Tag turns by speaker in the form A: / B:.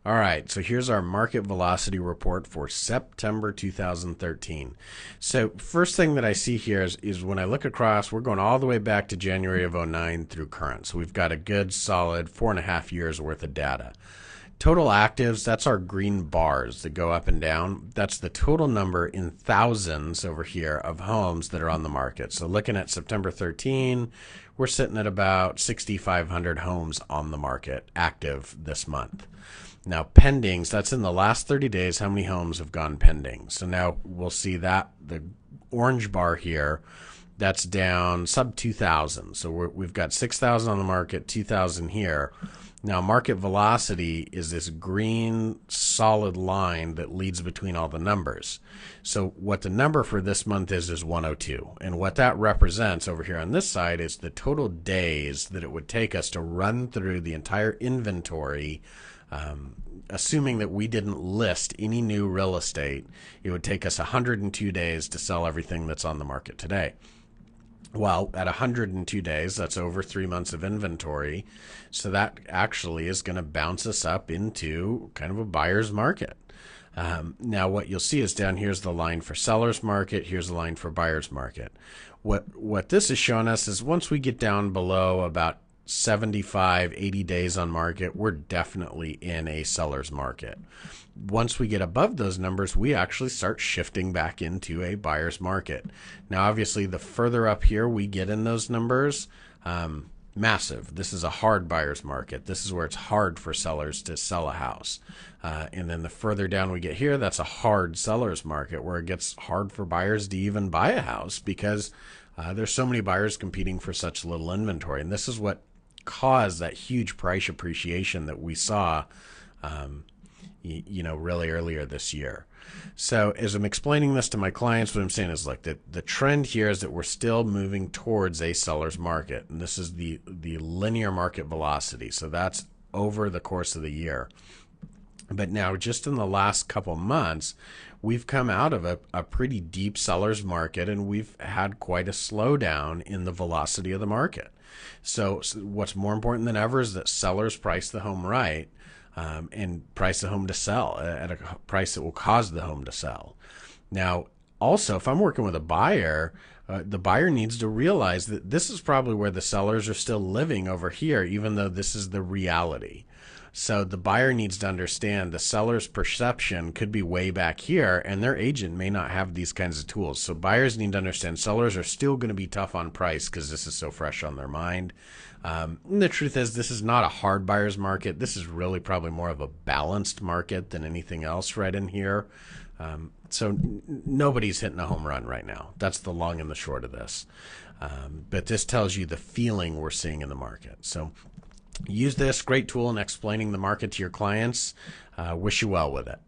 A: All right, so here's our market velocity report for September 2013. So first thing that I see here is when I look across, we're going all the way back to January of '09 through current. So we've got a good solid 4.5 years worth of data. Total actives, that's our green bars that go up and down. That's the total number in thousands over here of homes that are on the market. So looking at September 13, we're sitting at about 6,500 homes on the market active this month. Now, pendings, that's in the last 30 days, how many homes have gone pending. So now we'll see that the orange bar here, that's down sub 2,000. So we've got 6,000 on the market, 2,000 here. Now, market velocity is this green solid line that leads between all the numbers. So what the number for this month is 102. And what that represents over here on this side is the total days that it would take us to run through the entire inventory. Assuming that we didn't list any new real estate, it would take us 102 days to sell everything that's on the market today. Well, at 102 days, that's over 3 months of inventory. So that actually is going to bounce us up into kind of a buyer's market. Now, what you'll see is down here's the line for seller's market. Here's the line for buyer's market. What this is showing us is once we get down below about 75, 80 days on market, we're definitely in a seller's market. Once we get above those numbers, we actually start shifting back into a buyer's market. Now, obviously, the further up here we get in those numbers, massive. This is a hard buyer's market. This is where it's hard for sellers to sell a house. And then the further down we get here, that's a hard seller's market where it gets hard for buyers to even buy a house because there's so many buyers competing for such little inventory. And this is what caused that huge price appreciation that we saw really earlier this year. So as I'm explaining this to my clients, what I'm saying is like the trend here is that we're still moving towards a seller's market. And this is the linear market velocity. So that's over the course of the year. But now just in the last couple months, we've come out of a pretty deep seller's market and we've had quite a slowdown in the velocity of the market. So what's more important than ever is that sellers price the home right and price the home to sell at a price that will cause the home to sell. Now, also, if I'm working with a buyer, the buyer needs to realize that this is probably where the sellers are still living over here, even though this is the reality. So the buyer needs to understand the seller's perception could be way back here, and their agent may not have these kinds of tools. So buyers need to understand sellers are still going to be tough on price because this is so fresh on their mind. And the truth is, this is not a hard buyer's market. This is really probably more of a balanced market than anything else right in here. So nobody's hitting a home run right now. That's the long and the short of this. But this tells you the feeling we're seeing in the market. So use this great tool in explaining the market to your clients. Wish you well with it.